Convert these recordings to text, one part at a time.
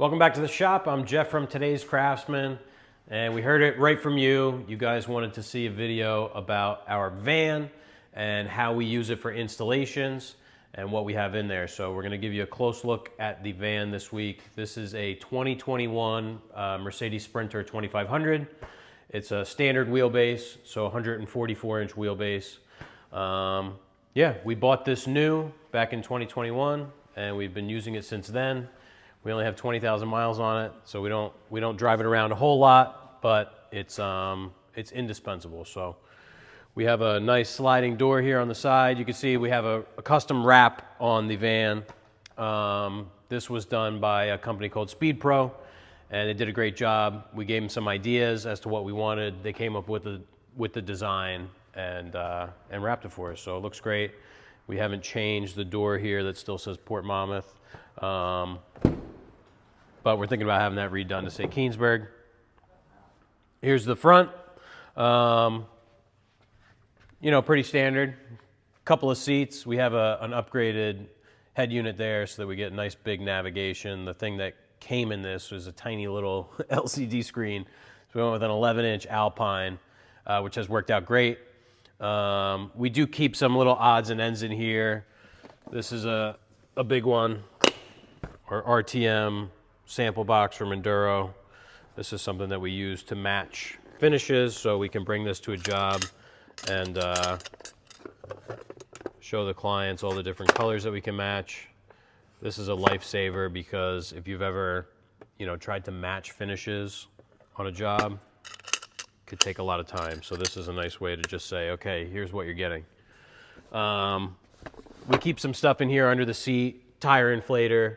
Welcome back to the shop. I'm Jeff from Today's Craftsman, and we heard it right from you. You guys wanted to see a video about our van and how we use it for installations and what we have in there. So we're going to give you a close look at the van this week. This is a 2021 Mercedes Sprinter 2500. It's a standard wheelbase, so 144-inch wheelbase. Yeah, we bought this new back in 2021, and we've been using it since then. We only have 20,000 miles on it, so we don't drive it around a whole lot, but it's indispensable. So we have a nice sliding door here on the side. You can see we have a custom wrap on the van. This was done by a company called Speed Pro, and they did a great job. We gave them some ideas as to what we wanted. They came up with the design and wrapped it for us. So it looks great. We haven't changed the door here that still says Port Monmouth. But we're thinking about having that redone to say Keansburg. Here's the front. Pretty standard. Couple of seats. We have an upgraded head unit there so that we get nice big navigation. The thing that came in this was a tiny little LCD screen. So we went with an 11-inch Alpine, which has worked out great. We do keep some little odds and ends in here. This is a big one, our RTM sample box from Enduro. This is something that we use to match finishes, so we can bring this to a job and show the clients all the different colors that we can match. This is a lifesaver because if you've ever, tried to match finishes on a job, it could take a lot of time. So this is a nice way to just say, okay, here's what you're getting. We keep some stuff in here under the seat, tire inflator,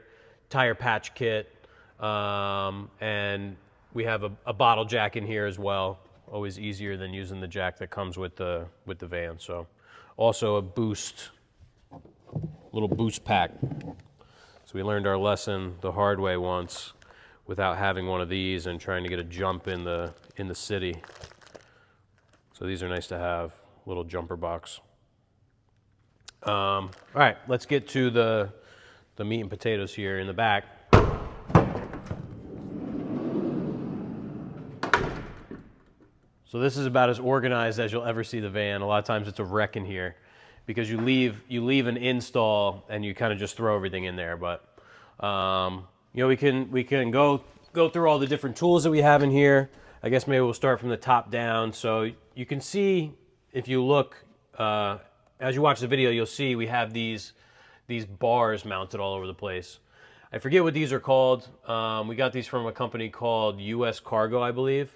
tire patch kit, and we have a bottle jack in here as well. Always easier than using the jack that comes with the van. So also a little boost pack. So we learned our lesson the hard way once without having one of these and trying to get a jump in the city. So these are nice to have, little jumper box. All right, let's get to the meat and potatoes here in the back. So this is about as organized as you'll ever see the van. A lot of times it's a wreck in here because you leave an install and you kind of just throw everything in there. But we can go through all the different tools that we have in here. I guess maybe we'll start from the top down. So you can see, if you look, as you watch the video, you'll see we have these bars mounted all over the place. I forget what these are called. We got these from a company called US Cargo, I believe.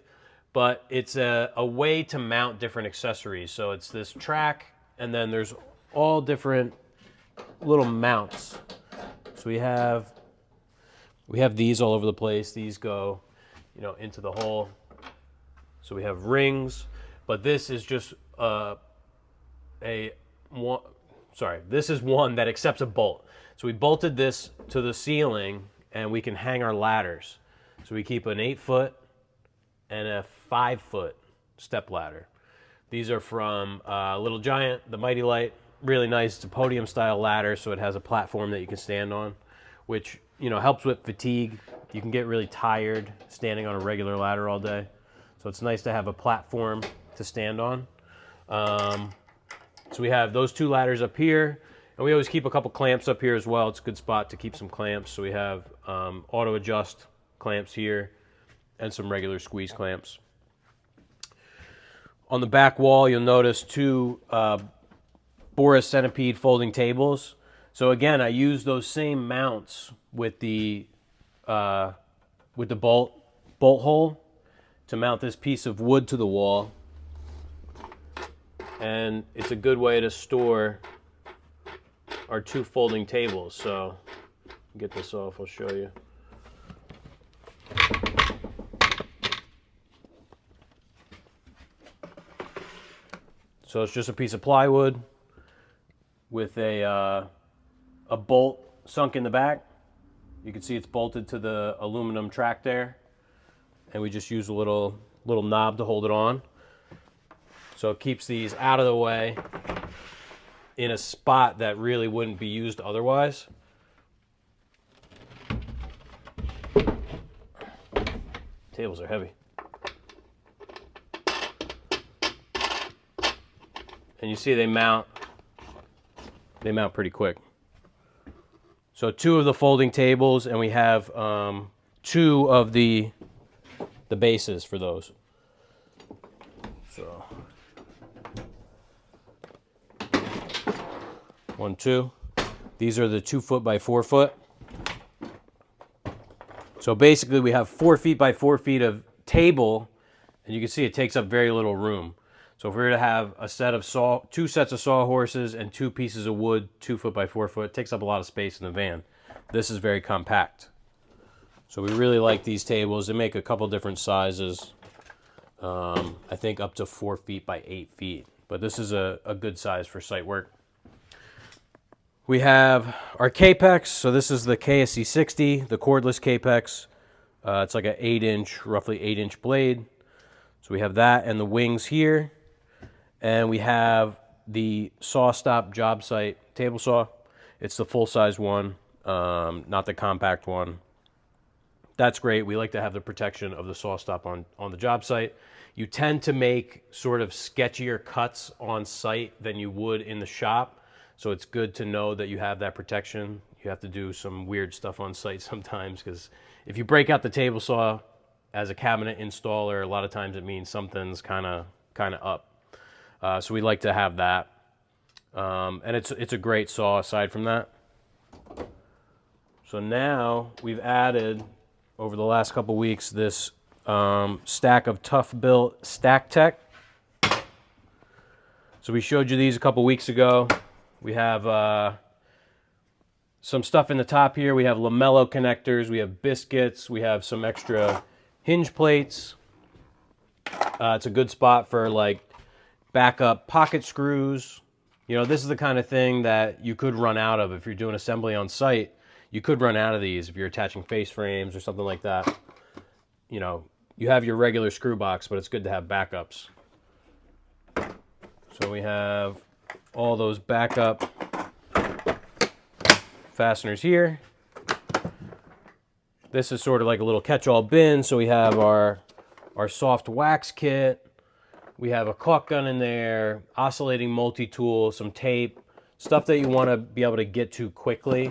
But it's a way to mount different accessories. So it's this track, and then there's all different little mounts. So we have these all over the place. These go, into the hole. So we have rings, but this is just this is one that accepts a bolt. So we bolted this to the ceiling, and we can hang our ladders. So we keep an 8-foot and a 5-foot step ladder. These are from Little Giant, the Mighty Light. Really nice. It's a podium style ladder, so it has a platform that you can stand on, which helps with fatigue. You can get really tired standing on a regular ladder all day, so it's nice to have a platform to stand on. So we have those two ladders up here, and we always keep a couple clamps up here as well. It's a good spot to keep some clamps. So we have auto adjust clamps here and some regular squeeze clamps. On the back wall, you'll notice two Boris Centipede folding tables. So again, I use those same mounts with the bolt hole to mount this piece of wood to the wall. And it's a good way to store our two folding tables. So get this off, I'll show you. So it's just a piece of plywood with a bolt sunk in the back. You can see it's bolted to the aluminum track there, and we just use a little knob to hold it on. So it keeps these out of the way in a spot that really wouldn't be used otherwise. Tables are heavy. And you see they mount pretty quick. So 2 of the folding tables, and we have 2 of the bases for those. So 1, 2. These are the 2 foot by 4 foot. So basically we have 4 feet by 4 feet of table, and you can see it takes up very little room. So if we were to have a set of 2 sets of sawhorses and 2 pieces of wood, 2 foot by 4 foot, it takes up a lot of space in the van. This is very compact. So we really like these tables. They make a couple different sizes. I think up to 4 feet by 8 feet. But this is a good size for site work. We have our Capex. So this is the KSC 60, the cordless Capex. It's like an 8-inch, roughly 8-inch blade. So we have that and the wings here. And we have the SawStop job site table saw. It's the full-size one, not the compact one. That's great. We like to have the protection of the SawStop on the job site. You tend to make sort of sketchier cuts on site than you would in the shop. So it's good to know that you have that protection. You have to do some weird stuff on site sometimes, because if you break out the table saw as a cabinet installer, a lot of times it means something's kind of up. So we like to have that. And it's a great saw aside from that. So now we've added, over the last couple weeks, this stack of Tough Built Stack Tech. So we showed you these a couple weeks ago. We have some stuff in the top here. We have lamello connectors. We have biscuits. We have some extra hinge plates. It's a good spot for like backup pocket screws. You know, this is the kind of thing that you could run out of if you're doing assembly on site. You could run out of these if you're attaching face frames or something like that. You know, you have your regular screw box, but it's good to have backups. So we have all those backup fasteners here. This is sort of like a little catch-all bin. So we have our soft wax kit. We have a caulk gun in there, oscillating multi-tool, some tape, stuff that you want to be able to get to quickly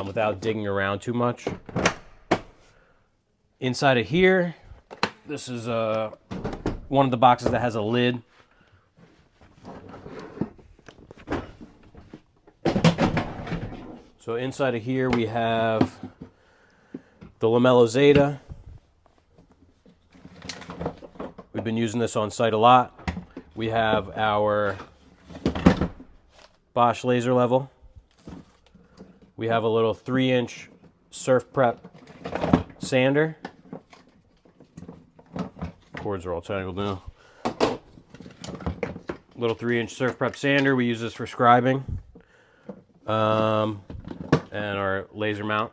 without digging around too much. Inside of here, this is one of the boxes that has a lid. So inside of here we have the lamello Zeta. We've been using this on site a lot. We have our Bosch laser level. We have a little 3-inch surf prep sander. Cords are all tangled now. Little 3-inch surf prep sander. We use this for scribing. And our laser mount.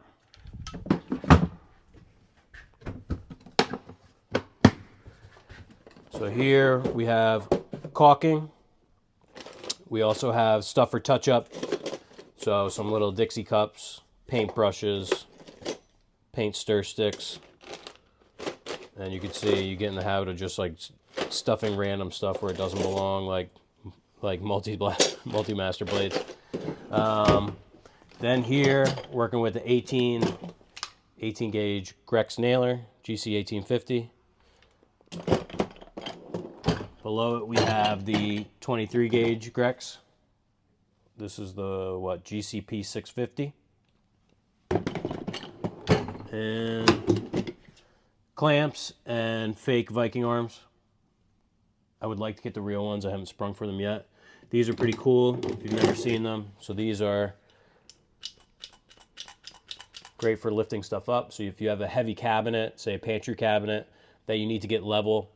So here we have caulking. We also have stuff for touch-up. So some little Dixie cups, paint brushes, paint stir sticks. And you can see you get in the habit of just like stuffing random stuff where it doesn't belong, like multi-master blades. Then here, working with the 18 gauge Grex nailer, GC 1850. Below it we have the 23 gauge Grex. This is the, GCP 650. And clamps and fake Viking arms. I would like to get the real ones. I haven't sprung for them yet. These are pretty cool if you've never seen them. So these are great for lifting stuff up. So if you have a heavy cabinet, say a pantry cabinet, that you need to get level,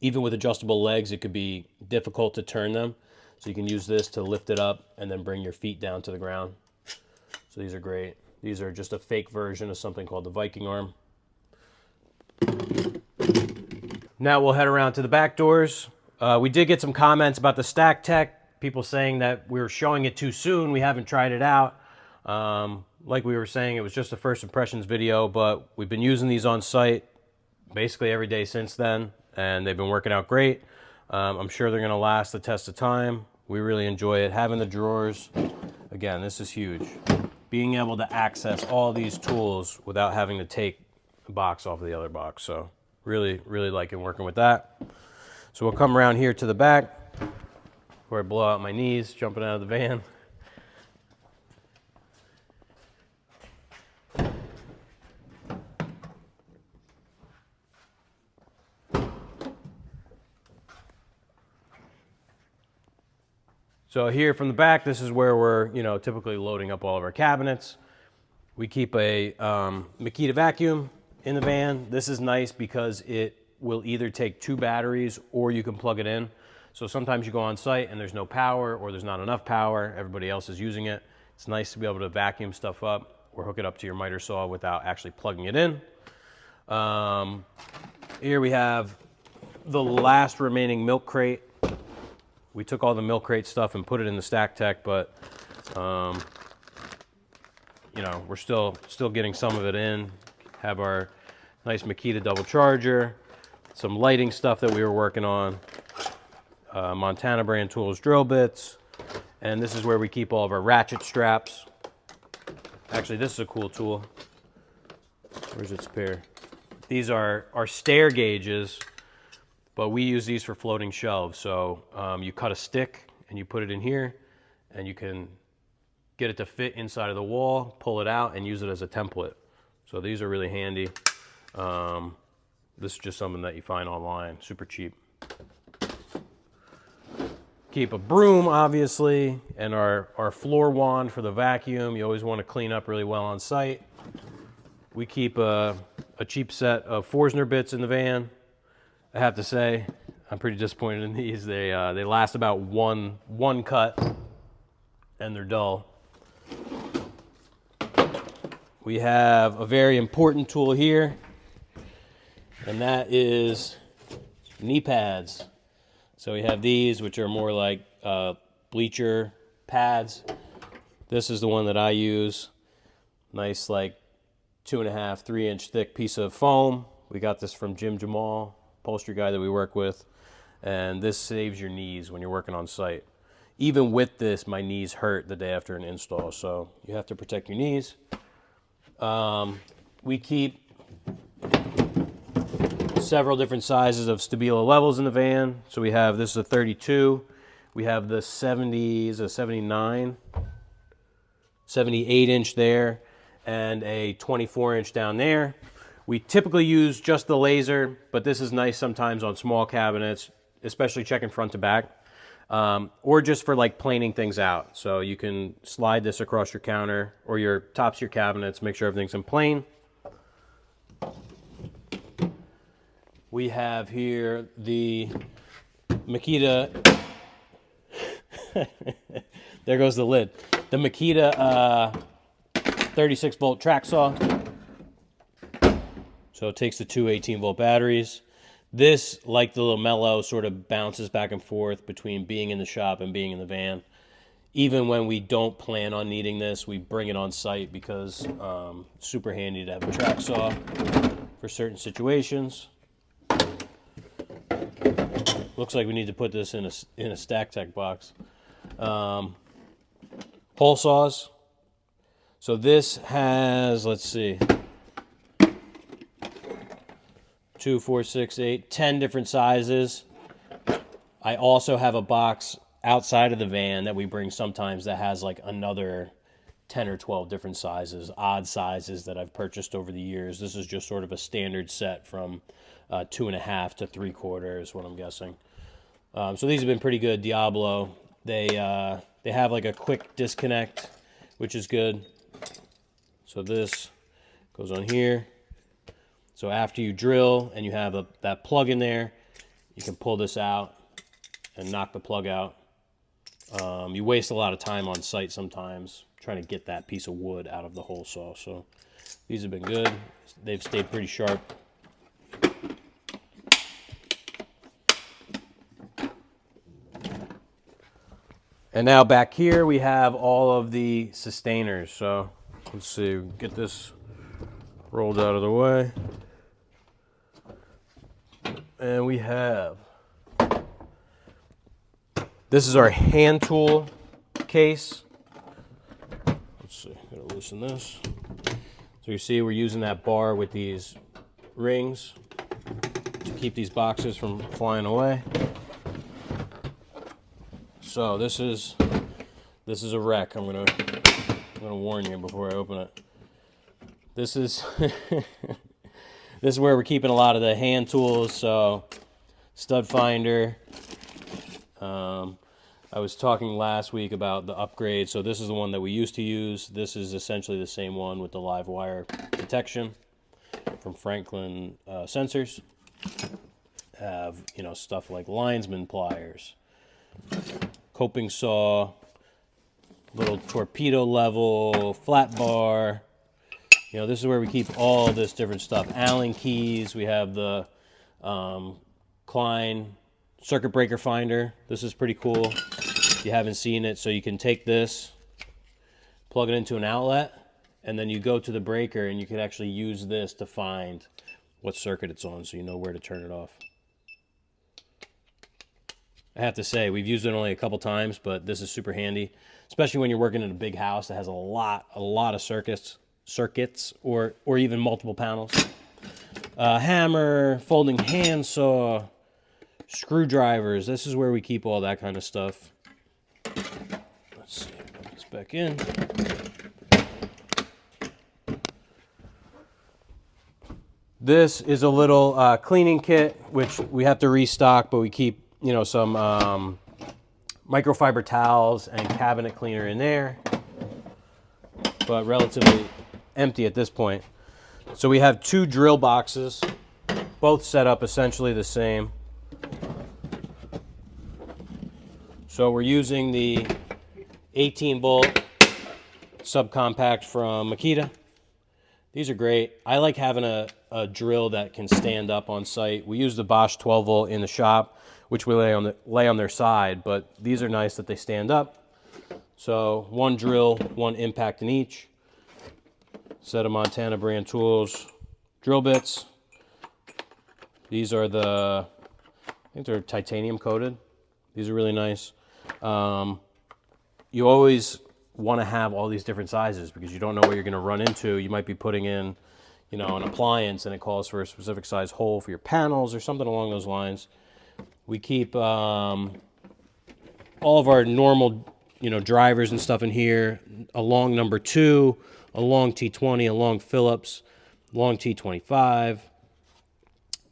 even with adjustable legs, it could be difficult to turn them. So you can use this to lift it up and then bring your feet down to the ground. So these are great. These are just a fake version of something called the Viking arm. Now we'll head around to the back doors. We did get some comments about the Stack Tech, people saying that we were showing it too soon. We haven't tried it out. Like we were saying, it was just a first impressions video, but we've been using these on site basically every day since then, and they've been working out great. I'm sure they're going to last the test of time. We really enjoy it. Having the drawers, again, this is huge. Being able to access all these tools without having to take the box off of the other box. So really, really liking working with that. So we'll come around here to the back before I blow out my knees jumping out of the van. So here from the back, this is where we're, typically loading up all of our cabinets. We keep a Makita vacuum in the van. This is nice because it will either take 2 batteries or you can plug it in. So sometimes you go on site and there's no power or there's not enough power. Everybody else is using it. It's nice to be able to vacuum stuff up or hook it up to your miter saw without actually plugging it in. Here we have the last remaining milk crate. We took all the milk crate stuff and put it in the Stack Tech, but we're still getting some of it in. Have our nice Makita double charger, some lighting stuff that we were working on, Montana brand tools, drill bits, and this is where we keep all of our ratchet straps. Actually, this is a cool tool. Where's its pair? These are our stair gauges, but we use these for floating shelves. So you cut a stick and you put it in here, and you can get it to fit inside of the wall, pull it out, and use it as a template. So these are really handy. This is just something that you find online, super cheap. Keep a broom, obviously, and our floor wand for the vacuum. You always want to clean up really well on site. We keep a cheap set of Forstner bits in the van. I have to say, I'm pretty disappointed in these. They last about one cut, and they're dull. We have a very important tool here, and that is knee pads. So we have these, which are more like bleacher pads. This is the one that I use. Nice, like 2.5, 3 inch thick piece of foam. We got this from Jim Jamal, upholstery guy that we work with, and this saves your knees when you're working on site. Even with this, my knees hurt the day after an install, so you have to protect your knees. We keep several different sizes of Stabilo levels in the van. So we have, this is a 32, we have the 70, is a 79, 78 inch there, and a 24 inch down there. We typically use just the laser, but this is nice sometimes on small cabinets, especially checking front to back, or just for like planing things out. So you can slide this across your counter or your tops of your cabinets, make sure everything's in plane. We have here the Makita, there goes the lid, the Makita 36 volt track saw. So it takes the two 18 volt batteries. This, like the Lamello, sort of bounces back and forth between being in the shop and being in the van. Even when we don't plan on needing this, we bring it on site because super handy to have a track saw for certain situations. Looks like we need to put this in a Stack Tech box. Hole saws. So this has, let's see, 2, 4, 6, 8, 10 different sizes. I also have a box outside of the van that we bring sometimes that has like another 10 or 12 different sizes, odd sizes that I've purchased over the years. This is just sort of a standard set from 2.5 to 3/4 is what I'm guessing. So these have been pretty good. Diablo. They have like a quick disconnect, which is good. So this goes on here. So after you drill and you have that plug in there, you can pull this out and knock the plug out. You waste a lot of time on site sometimes trying to get that piece of wood out of the hole saw. So these have been good. They've stayed pretty sharp. And now back here we have all of the sustainers. So let's see, get this rolled out of the way. And we have, this is our hand tool case. Let's see, gotta loosen this. So you see we're using that bar with these rings to keep these boxes from flying away. So this is a wreck. I'm gonna warn you before I open it. This is this is where we're keeping a lot of the hand tools. So stud finder. I was talking last week about the upgrade. So this is the one that we used to use. This is essentially the same one with the live wire detection from Franklin Sensors. Have, you know, stuff like linesman pliers, coping saw, little torpedo level, flat bar. You know, this is where we keep all this different stuff. Allen keys. We have the Klein circuit breaker finder. This is pretty cool if you haven't seen it. So you can take this, plug it into an outlet, and then you go to the breaker and you can actually use this to find what circuit it's on so you know where to turn it off. I have to say, we've used it only a couple times, but this is super handy, especially when you're working in a big house that has a lot of circuits, or even multiple panels. Hammer, folding handsaw, screwdrivers. This is where we keep all that kind of stuff. Let's see, put this back in. This is a little cleaning kit, which we have to restock, but we keep, you know, some microfiber towels and cabinet cleaner in there, but relatively empty at this point. So we have 2 drill boxes, both set up essentially the same. So we're using the 18-bolt subcompact from Makita. These are great. I like having a drill that can stand up on site. We use the Bosch 12-volt in the shop, which we lay on their side, but these are nice that they stand up. So 1 drill, 1 impact in each. Set of Montana brand tools, drill bits. These are I think they're titanium coated. These are really nice. You always want to have all these different sizes because you don't know what you're going to run into. You might be putting in, you know, an appliance and it calls for a specific size hole for your panels or something along those lines. We keep all of our normal, you know, drivers and stuff in here. A long number 2, a long T20, a long Phillips, long T25.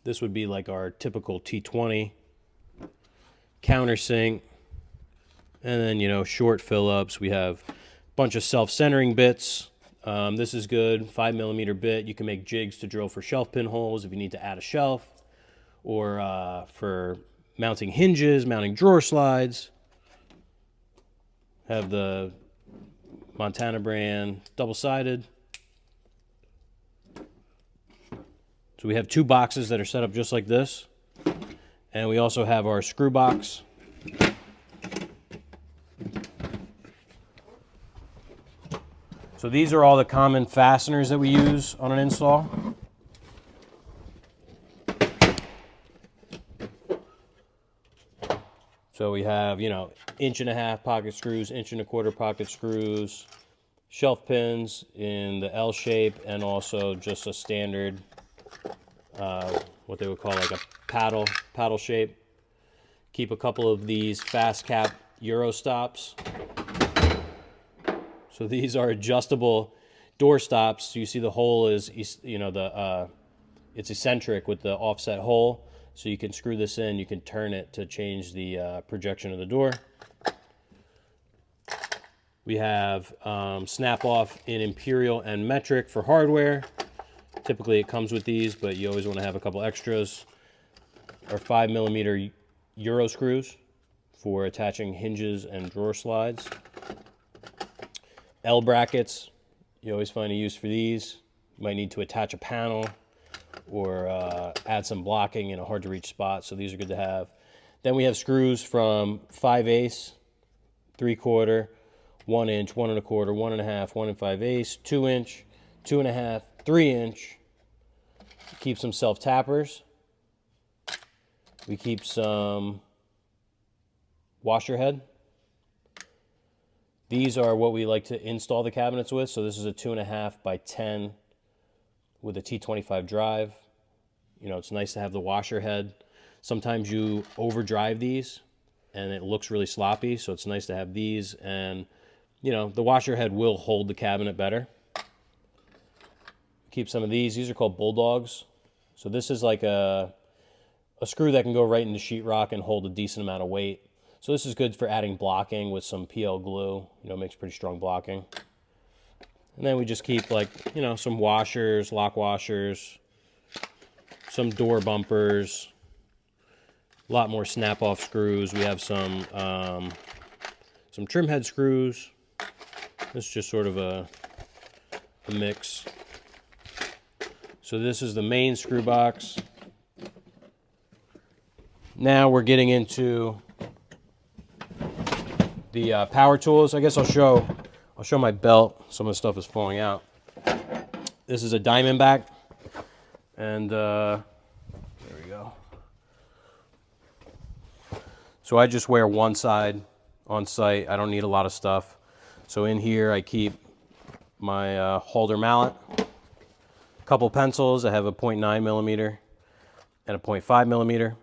This would be like our typical T20. Countersink. And then, you know, short Phillips. We have a bunch of self-centering bits. This is good, 5mm bit. You can make jigs to drill for shelf pin holes if you need to add a shelf, or for mounting hinges, mounting drawer slides. Have the Montana brand double-sided. So we have 2 boxes that are set up just like this. And we also have our screw box. So these are all the common fasteners that we use on an install. So we have, you know, 1.5" pocket screws, 1.25" pocket screws, shelf pins in the L shape, and also just a standard, what they would call like a paddle shape. Keep a couple of these fast cap Euro stops. So these are adjustable door stops. So you see the hole is, you know, it's eccentric with the offset hole. So you can screw this in, you can turn it to change the projection of the door. We have snap off in Imperial and metric for hardware. Typically it comes with these, but you always want to have a couple extras. Our 5mm Euro screws for attaching hinges and drawer slides. L brackets, you always find a use for these. You might need to attach a panel or add some blocking in a hard to reach spot, so these are good to have. Then we have screws from 5/8, 3/4, 1 inch, 1 1/4, 1 1/2, 1 5/8, 2 inch, 2 1/2, 3 inch. Keep some self tappers. We keep some washer head. These are what we like to install the cabinets with. So this is a 2.5 by 10 with a T25 drive. You know, it's nice to have the washer head. Sometimes you overdrive these and it looks really sloppy, so it's nice to have these, and you know, the washer head will hold the cabinet better. Keep some of these. These are called bulldogs. So this is like a screw that can go right into sheetrock and hold a decent amount of weight. So this is good for adding blocking with some PL glue. You know, it makes pretty strong blocking. And then we just keep, like, you know, some washers, lock washers, some door bumpers, a lot more snap-off screws. We have some trim head screws. This is just sort of a mix. So this is the main screw box. Now we're getting into the power tools. I guess I'll show my belt. Some of the stuff is falling out. This is a Diamondback, and there we go. So I just wear one side on site. I don't need a lot of stuff. So in here I keep my holder mallet, a couple pencils. I have a 0.9 millimeter and a 0.5 millimeter.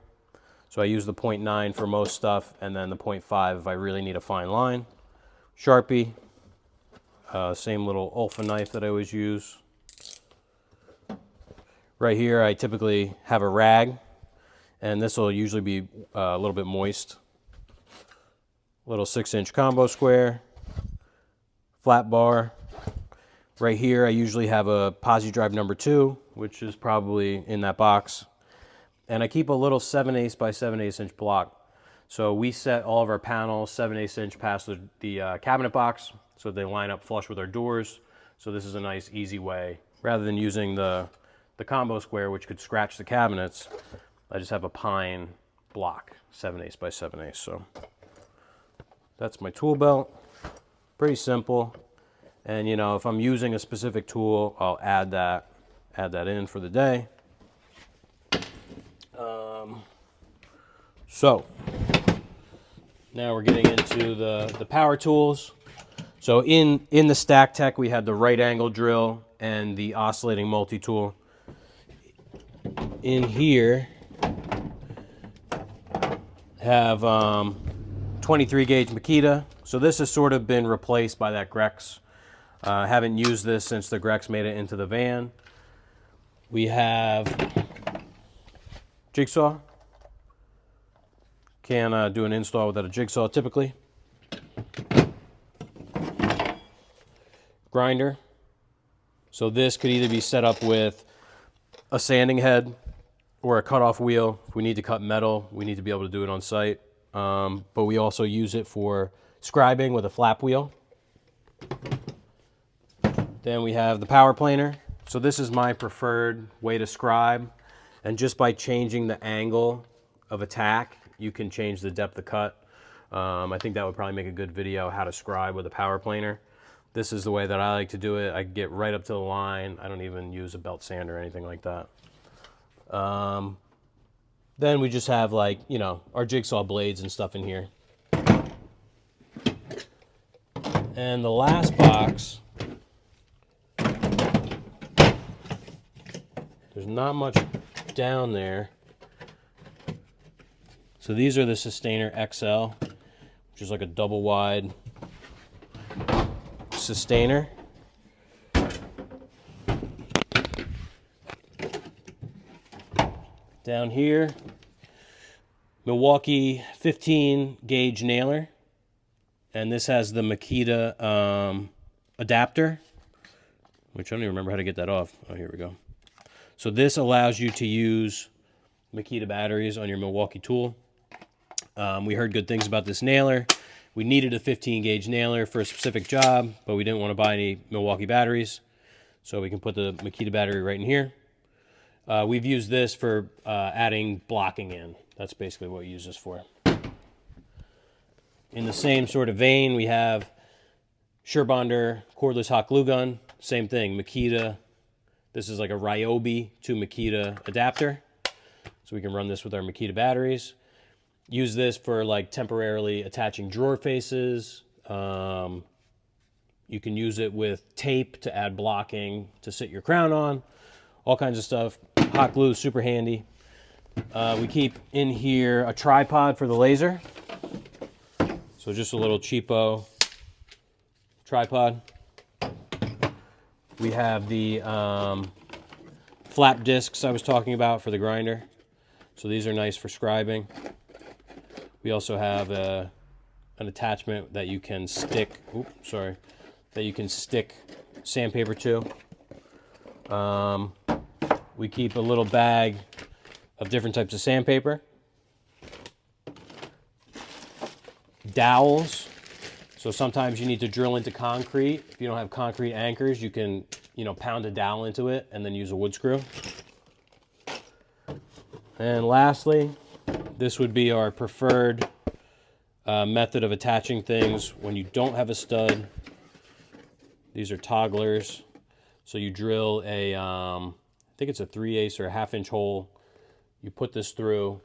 So I use the 0.9 for most stuff, and then the 0.5 if I really need a fine line. Sharpie, same little Olfa knife that I always use. Right here I typically have a rag, and this will usually be a little bit moist. Little 6-inch combo square, flat bar. Right here I usually have a posi drive number 2, which is probably in that box. And I keep a little 7/8 by 7/8 inch block. So we set all of our panels 7/8 inch past the cabinet box, so they line up flush with our doors. So this is a nice, easy way. Rather than using the combo square, which could scratch the cabinets, I just have a pine block, 7/8 by 7/8. So that's my tool belt. Pretty simple. And you know, if I'm using a specific tool, I'll add that in for the day. So now we're getting into the power tools. So in the Stack Tech, we had the right angle drill and the oscillating multi-tool. In here, have 23 gauge Makita. So this has sort of been replaced by that Grex. Haven't used this since the Grex made it into the van. We have jigsaw. Can do an install without a jigsaw typically. Grinder. So this could either be set up with a sanding head or a cutoff wheel. If we need to cut metal, we need to be able to do it on site. But we also use it for scribing with a flap wheel. Then we have the power planer. So this is my preferred way to scribe. And just by changing the angle of attack, you can change the depth of cut. I think that would probably make a good video, how to scribe with a power planer. This is the way that I like to do it. I get right up to the line. I don't even use a belt sander or anything like that. Then we just have, like, you know, our jigsaw blades and stuff in here. And the last box, there's not much down there. So these are the Sustainer XL, which is like a double wide Sustainer. Down here, Milwaukee 15 gauge nailer. And this has the Makita adapter, which I don't even remember how to get that off. Oh, here we go. So this allows you to use Makita batteries on your Milwaukee tool. We heard good things about this nailer. We needed a 15 gauge nailer for a specific job, but we didn't want to buy any Milwaukee batteries. So we can put the Makita battery right in here. We've used this for adding blocking in. That's basically what we use this for. In the same sort of vein, we have Surebonder cordless hot glue gun. Same thing, Makita. This is like a Ryobi to Makita adapter. So we can run this with our Makita batteries. Use this for like temporarily attaching drawer faces. You can use it with tape to add blocking to sit your crown on. All kinds of stuff. Hot glue, super handy. We keep in here a tripod for the laser. So just a little cheapo tripod. We have the flap discs I was talking about for the grinder. So these are nice for scribing. We also have an attachment that you can stick, that you can stick sandpaper to. We keep a little bag of different types of sandpaper. Dowels. So sometimes you need to drill into concrete. If you don't have concrete anchors, you can, pound a dowel into it and then use a wood screw. And lastly, this would be our preferred method of attaching things when you don't have a stud. These are togglers. So you drill a, I think it's a 3/8 or a 1/2 inch hole. You put this through,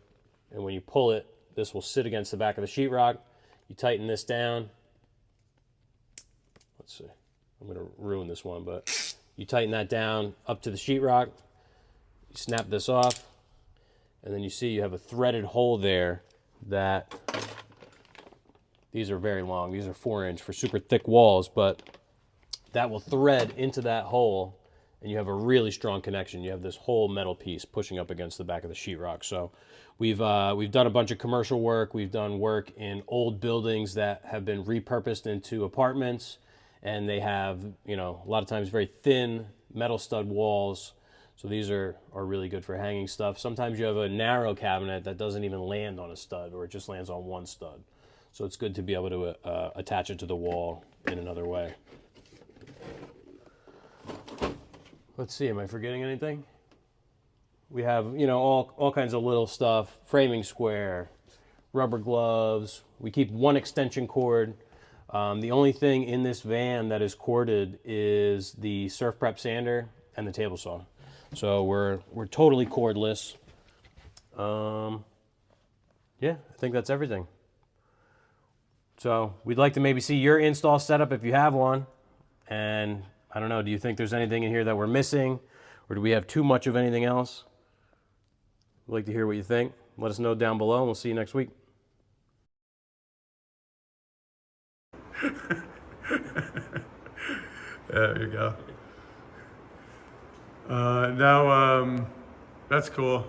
and when you pull it, this will sit against the back of the sheetrock. You tighten this down. Let's see, I'm gonna ruin this one, but you tighten that down up to the sheetrock. You snap this off, and then you see you have a threaded hole there that, these are very long. These are 4-inch for super thick walls, but that will thread into that hole, and you have a really strong connection. You have this whole metal piece pushing up against the back of the sheetrock. So we've done a bunch of commercial work. We've done work in old buildings that have been repurposed into apartments, and they have, a lot of times very thin metal stud walls. So these are really good for hanging stuff. Sometimes you have a narrow cabinet that doesn't even land on a stud, or it just lands on one stud. So it's good to be able to attach it to the wall in another way. Let's see, am I forgetting anything? We have, all kinds of little stuff, framing square, rubber gloves. We keep one extension cord. The only thing in this van that is corded is the surf prep sander and the table saw. So we're totally cordless. Yeah, I think that's everything. So we'd like to maybe see your install setup if you have one. And I don't know, do you think there's anything in here that we're missing? Or do we have too much of anything else? We'd like to hear what you think. Let us know down below, and we'll see you next week. There you go. Now, that's cool.